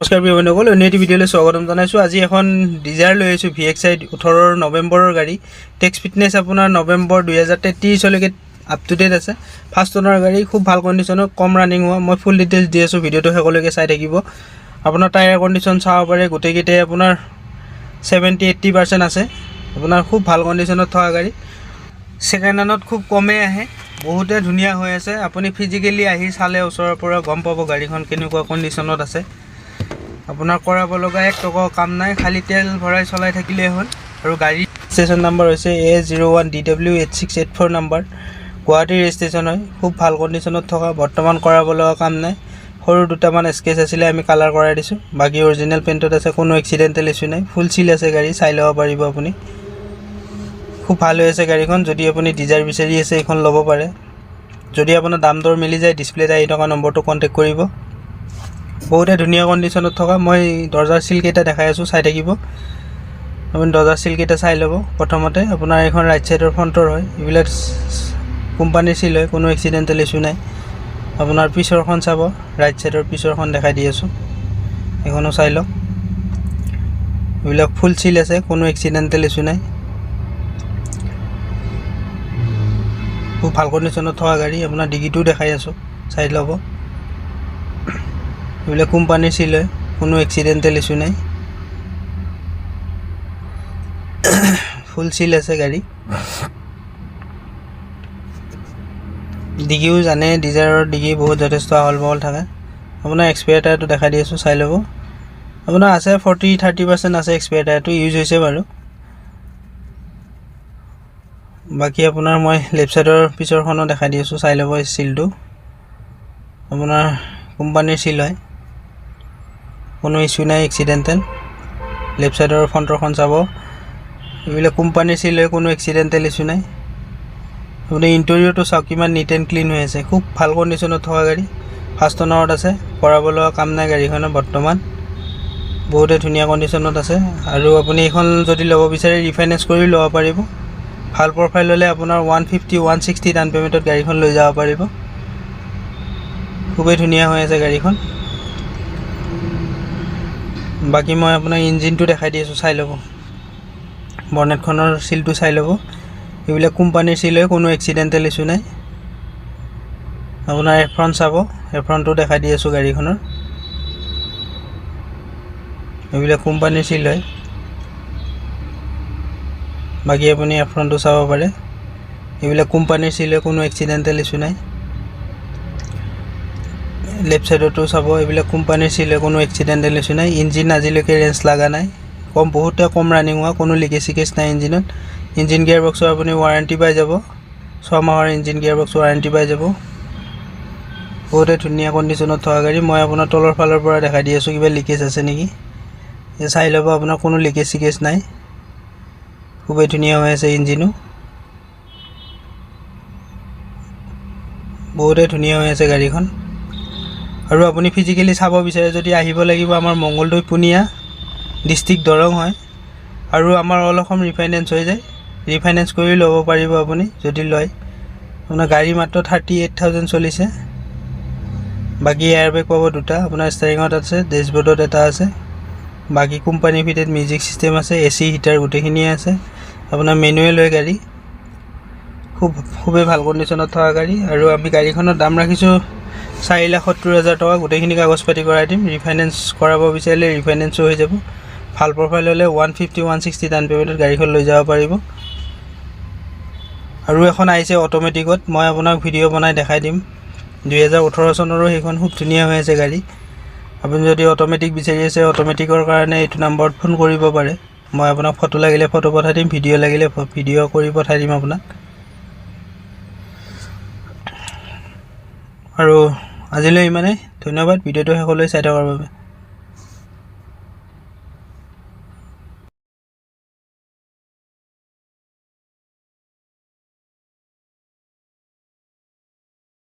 নমস্কাৰ বন্ধুসকল, অন্য এটি ভিডিঅ'লৈ স্বাগতম জনাইছোঁ। আজি এখন ডিজাৰ লৈ আহিছোঁ VXI 18 নৱেম্বৰৰ গাড়ী। টেক্স ফিটনেছ আপোনাৰ নৱেম্বৰ 2023লৈকে আপ টু ডেট আছে। ফাৰ্ষ্ট অনাৰ গাড়ী, খুব ভাল কণ্ডিশ্যনত, কম ৰানিং হোৱা। মই ফুল ডিটেইলছ দি আছোঁ, ভিডিঅ'টো শেষলৈকে চাই থাকিব। আপোনাৰ টায়াৰ কণ্ডিশ্যন চাব পাৰে, গোটেইকেইটাই আপোনাৰ 70-80% আছে। আপোনাৰ খুব ভাল কণ্ডিশ্যনত থকা গাড়ী। ছেকেণ্ড হেণ্ডত খুব কমেই আহে, বহুতে ধুনীয়া হৈ আছে। আপুনি ফিজিকেলি আহি চালে ওচৰৰ পৰা গম পাব গাড়ীখন কেনেকুৱা কণ্ডিশ্যনত আছে। আপোনাৰ কৰাব লগা 1 টকাও কাম নাই, খালি তেল ভৰাই চলাই থাকিলেই হ'ল। আৰু গাড়ীৰ ৰেজিষ্ট্ৰেশ্যন নাম্বাৰ হৈছে A01DW8684 নাম্বাৰ, গুৱাহাটীৰ ৰেজিষ্ট্ৰেশ্যন হয়। খুব ভাল কণ্ডিশ্যনত থকা, বৰ্তমান কৰাব লগা কাম নাই। সৰু দুটামান স্কেচ আছিলে, আমি কালাৰ কৰাই দিছোঁ। বাকী অৰিজিনেল পেইণ্টত আছে, কোনো এক্সিডেণ্টেল ইছ্যু নাই। ফুল চিল আছে গাড়ী, চাই ল'ব পাৰিব আপুনি। খুব ভাল হৈ আছে গাড়ীখন। যদি আপুনি ডিজাৰ বিচাৰি আছে, এইখন ল'ব পাৰে। যদি আপোনাৰ দাম দৰ মিলি যায়, ডিছপ্লেত আহি থকা নম্বৰটো কণ্টেক্ট কৰিব। বহুতে ধুনীয়া কণ্ডিশ্যনত থকা। মই দৰ্জাৰ চিলকেইটা দেখাই আছোঁ, চাই থাকিব। আপুনি দৰ্জাৰ চিলকেইটা চাই ল'ব। প্ৰথমতে আপোনাৰ এইখন ৰাইট ছাইডৰ ফ্ৰণ্টৰ হয়, এইবিলাক কোম্পানীৰ চিল হয়, কোনো এক্সিডেণ্টেল ইছ্যু নাই। আপোনাৰ পিছৰখন চাব, ৰাইট ছাইডৰ পিছৰখন দেখাই দি আছোঁ, এইখনো চাই লওক। এইবিলাক ফুল চিল আছে, কোনো এক্সিডেণ্টেল ইছ্যু নাই। খুব ভাল কণ্ডিশ্যনত থকা গাড়ী। আপোনাৰ ডিগিটোও দেখাই আছোঁ, চাই ল'ব। এইবিলাক কোম্পানীৰ চিল হয়, কোনো এক্সিডেণ্টেল ইছ্যু নাই। ফুল চিল আছে গাড়ী। ডিগিও জানে, ডিজাৰৰ ডিগি বহুত যথেষ্ট আহল বহল থাকে। আপোনাৰ এক্সপায়াৰ টায়াৰটো দেখাই দি আছোঁ, চাই ল'ব। আপোনাৰ আছে 40-30% আছে এক্সপায়াৰ টায়াৰটো, ইউজ হৈছে বাৰু। বাকী আপোনাৰ মই লেফ্ট ছাইডৰ পিছৰখনো দেখাই দি আছোঁ, চাই ল'ব। চিলটো আপোনাৰ কোম্পানীৰ চিল হয়, কোনো ইছ্যু নাই এক্সিডেণ্টেল। লেফ্ট ছাইডৰ ফ্ৰণ্টৰখন চাব, এইবিলাক কোম্পানীৰ চিল হয়, কোনো এক্সিডেণ্টেল ইছ্যু নাই। আপুনি ইণ্টেৰিয়ৰটো চাওক, কিমান নিট এণ্ড ক্লিন হৈ আছে। খুব ভাল কণ্ডিশ্যনত থকা গাড়ী, ফাৰ্ষ্ট অনাৰত আছে, কৰাব লগা কাম নাই গাড়ীখনৰ বৰ্তমান। বহুতে ধুনীয়া কণ্ডিশ্যনত আছে। আৰু আপুনি এইখন যদি ল'ব বিচাৰে, ৰিফাইনেন্স কৰি ল'ব পাৰিব। ভাল প্ৰফাইল হ'লে আপোনাৰ 150-160 ডাউন পে'মেণ্টত গাড়ীখন লৈ যাব পাৰিব। খুবেই ধুনীয়া হৈ আছে গাড়ীখন। বাকী মই আপোনাক ইঞ্জিনটো দেখাই দি আছোঁ, চাই ল'ব। বনেটখনৰ চিলটো চাই ল'ব। এইবিলাক কোম্পানীৰ চিল হয়, কোনো এক্সিডেণ্টেল ইছ্যু নাই। আপোনাৰ এফ্ৰণ্ট চাব, এফ্ৰণ্টটো দেখাই দি আছোঁ গাড়ীখনৰ। এইবিলাক কোম্পানীৰ চিল হয়। বাকী আপুনি এফ্ৰণ্টটো চাব পাৰে, এইবিলাক কোম্পানীৰ চিল হয়, কোনো এক্সিডেণ্টেল ইছ্যু নাই। লেফ্ট ছাইডতো চাব, এইবিলাক কোম্পানীৰ চিল হয়, কোনো এক্সিডেণ্টেল ইছ্যু নাই। ইঞ্জিন আজিলৈকে ৰেঞ্চ লগা নাই, বহুতে কম ৰানিং হোৱা, কোনো লিকেজ চিকেজ নাই ইঞ্জিনত। ইঞ্জিন গিয়াৰ বক্সৰ আপুনি ৱাৰেণ্টি পাই যাব, 6 মাহৰ ইঞ্জিন গিয়াৰ বক্স ৱাৰেণ্টি পাই যাব। বহুতে ধুনীয়া কণ্ডিশ্যনত থকা গাড়ী। মই আপোনাৰ তলৰ ফালৰ পৰা দেখাই দি আছোঁ, কিবা লিকেজ আছে নেকি চাই ল'ব। আপোনাৰ কোনো লিকেজ চিকেজ নাই, খুবেই ধুনীয়া হৈ আছে ইঞ্জিনো। বহুতে ধুনীয়া হৈ আছে গাড়ীখন। আৰু আপুনি ফিজিকেলি চাব বিচাৰে যদি আহিব লাগিব, আমাৰ মংগলদৈ পুনিয়া, ডিষ্ট্ৰিক্ট দৰং হয়। আৰু আমাৰ অল অসম ৰিফাইনেন্স হৈ যায়, ৰিফাইনেন্স কৰি ল'ব পাৰিব আপুনি যদি লয়। আপোনাৰ গাড়ী মাত্ৰ 38,000 চলিছে। বাকী এয়াৰবেগ পাব 2টা, আপোনাৰ ষ্টাৰিঙত আছে, ডেছবৰ্ডত এটা আছে। বাকী কোম্পানী ফিটেড মিউজিক চিষ্টেম আছে, AC হিটাৰ গোটেইখিনিয়ে আছে। আপোনাৰ মেনুৱেল হয় গাড়ী, খুবেই ভাল কণ্ডিশ্যনত থকা গাড়ী। আৰু আমি গাড়ীখনৰ দাম ৰাখিছোঁ 4,70,000 টকা। গোটেইখিনি কাগজ পাতি কৰাই দিম। ৰিফাইনেন্স কৰাব বিচাৰিলে ৰিফাইনেন্সো হৈ যাব। ভাল প্ৰফাইল হ'লে 150-160 ডাউন পে'মেণ্টত গাড়ীখন লৈ যাব পাৰিব। আৰু এখন আহিছে অট'মেটিকত, মই আপোনাক ভিডিঅ' বনাই দেখাই দিম। 2018 চনৰো সেইখন খুব ধুনীয়া হৈ আছে গাড়ী। আপুনি যদি অট'মেটিক বিচাৰি আছে, অট'মেটিকৰ কাৰণে এইটো নম্বৰত ফোন কৰিব পাৰে। মই আপোনাক ফটো লাগিলে ফটো পঠাই দিম, ভিডিঅ' লাগিলে ভিডিঅ' কৰি পঠাই দিম আপোনাক। আৰু আজিলৈ ইমানেই, ধন্যবাদ ভিডিঅ'টো শেষলৈ চাই থকাৰ বাবে।